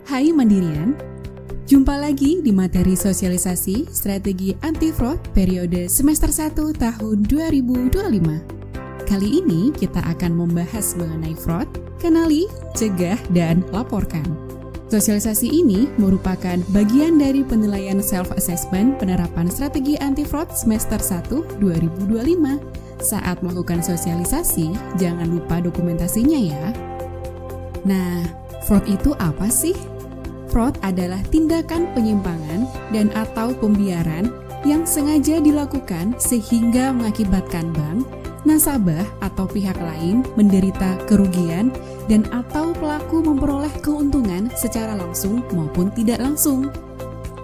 Hai Mandirian, jumpa lagi di materi sosialisasi strategi anti-fraud periode semester 1 tahun 2025. Kali ini kita akan membahas mengenai fraud, kenali, cegah, dan laporkan. Sosialisasi ini merupakan bagian dari penilaian self-assessment penerapan strategi anti-fraud semester 1 2025. Saat melakukan sosialisasi, jangan lupa dokumentasinya ya. Nah, fraud itu apa sih? Fraud adalah tindakan penyimpangan dan atau pembiaran yang sengaja dilakukan sehingga mengakibatkan bank, nasabah atau pihak lain menderita kerugian dan atau pelaku memperoleh keuntungan secara langsung maupun tidak langsung.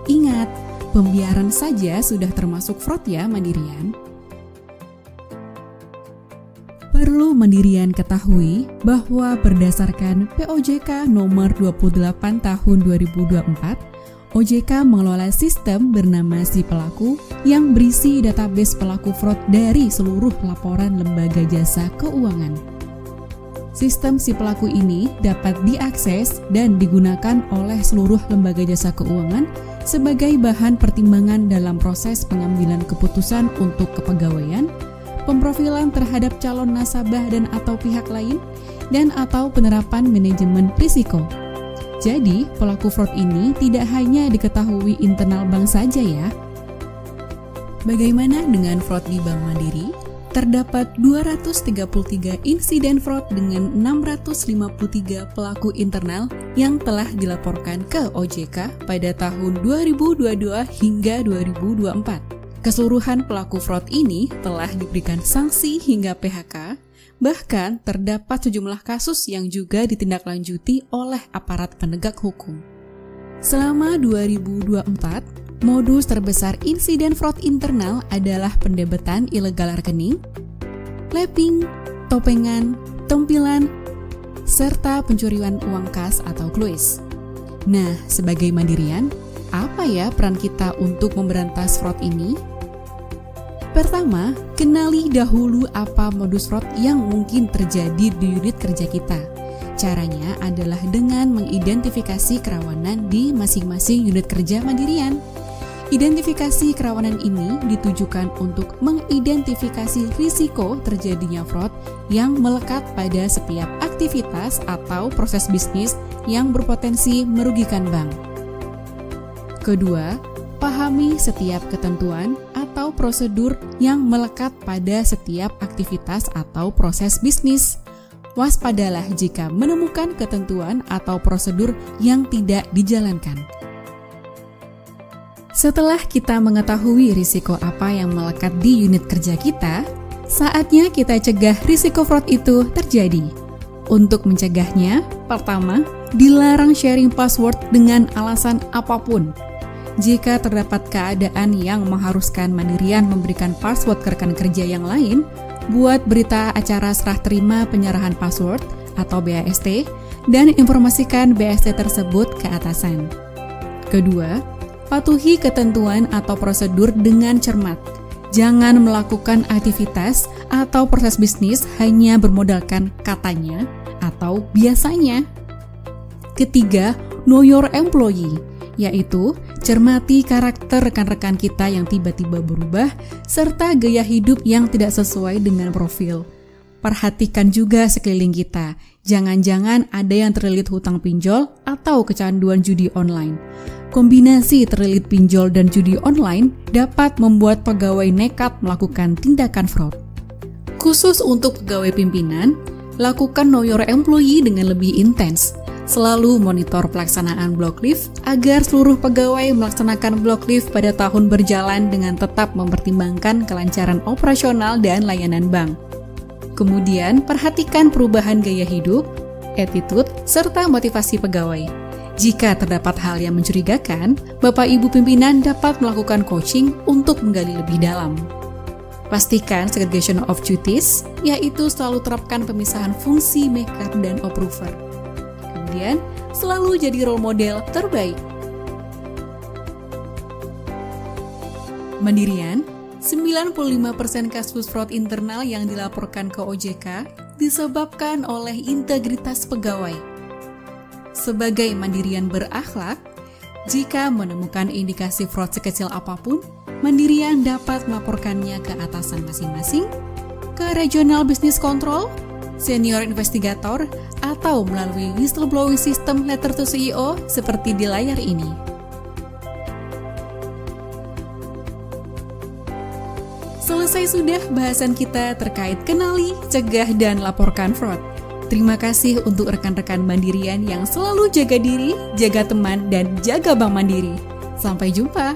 Ingat, pembiaran saja sudah termasuk fraud ya Mandirian. Perlu Mandirian ketahui bahwa berdasarkan POJK nomor 28 tahun 2024, OJK mengelola sistem bernama Si Pelaku yang berisi database pelaku fraud dari seluruh laporan lembaga jasa keuangan. Sistem Si Pelaku ini dapat diakses dan digunakan oleh seluruh lembaga jasa keuangan sebagai bahan pertimbangan dalam proses pengambilan keputusan untuk kepegawaian, pemprofilan terhadap calon nasabah dan atau pihak lain, dan atau penerapan manajemen risiko. Jadi, pelaku fraud ini tidak hanya diketahui internal bank saja ya. Bagaimana dengan fraud di Bank Mandiri? Terdapat 233 insiden fraud dengan 653 pelaku internal yang telah dilaporkan ke OJK pada tahun 2022 hingga 2024. Keseluruhan pelaku fraud ini telah diberikan sanksi hingga PHK, bahkan terdapat sejumlah kasus yang juga ditindaklanjuti oleh aparat penegak hukum. Selama 2024, modus terbesar insiden fraud internal adalah pendebetan ilegal rekening, lapping, topengan, tempilan, serta pencurian uang kas atau clues. Nah, sebagai Mandirian, apa ya peran kita untuk memberantas fraud ini? Pertama, kenali dahulu apa modus fraud yang mungkin terjadi di unit kerja kita. Caranya adalah dengan mengidentifikasi kerawanan di masing-masing unit kerja Mandirian. Identifikasi kerawanan ini ditujukan untuk mengidentifikasi risiko terjadinya fraud yang melekat pada setiap aktivitas atau proses bisnis yang berpotensi merugikan bank. Kedua, pahami setiap ketentuan atau prosedur yang melekat pada setiap aktivitas atau proses bisnis. Waspadalah jika menemukan ketentuan atau prosedur yang tidak dijalankan. Setelah kita mengetahui risiko apa yang melekat di unit kerja kita, saatnya kita cegah risiko fraud itu terjadi. Untuk mencegahnya, pertama, dilarang sharing password dengan alasan apapun. Jika terdapat keadaan yang mengharuskan Mandirian memberikan password ke rekan kerja yang lain, buat berita acara serah terima penyerahan password atau BAST dan informasikan BAST tersebut ke atasan. Kedua, patuhi ketentuan atau prosedur dengan cermat. Jangan melakukan aktivitas atau proses bisnis hanya bermodalkan katanya atau biasanya. Ketiga, know your employee, yaitu cermati karakter rekan-rekan kita yang tiba-tiba berubah, serta gaya hidup yang tidak sesuai dengan profil. Perhatikan juga sekeliling kita, jangan-jangan ada yang terlilit hutang pinjol atau kecanduan judi online. Kombinasi terlilit pinjol dan judi online dapat membuat pegawai nekat melakukan tindakan fraud. Khusus untuk pegawai pimpinan, lakukan know your employee dengan lebih intens. Selalu monitor pelaksanaan block leave agar seluruh pegawai melaksanakan block leave pada tahun berjalan dengan tetap mempertimbangkan kelancaran operasional dan layanan bank. Kemudian, perhatikan perubahan gaya hidup, attitude, serta motivasi pegawai. Jika terdapat hal yang mencurigakan, Bapak Ibu pimpinan dapat melakukan coaching untuk menggali lebih dalam. Pastikan segregation of duties, yaitu selalu terapkan pemisahan fungsi maker dan approver. Kemudian, selalu jadi role model terbaik. Mandirian, 95% kasus fraud internal yang dilaporkan ke OJK disebabkan oleh integritas pegawai. Sebagai Mandirian berakhlak, jika menemukan indikasi fraud sekecil apapun, Mandirian dapat melaporkannya ke atasan masing-masing, ke Regional Business Control, Senior Investigator, atau melalui whistleblowing system letter to CEO seperti di layar ini. Selesai sudah bahasan kita terkait kenali, cegah, dan laporkan fraud. Terima kasih untuk rekan-rekan Mandirian yang selalu jaga diri, jaga teman, dan jaga Bank Mandiri. Sampai jumpa!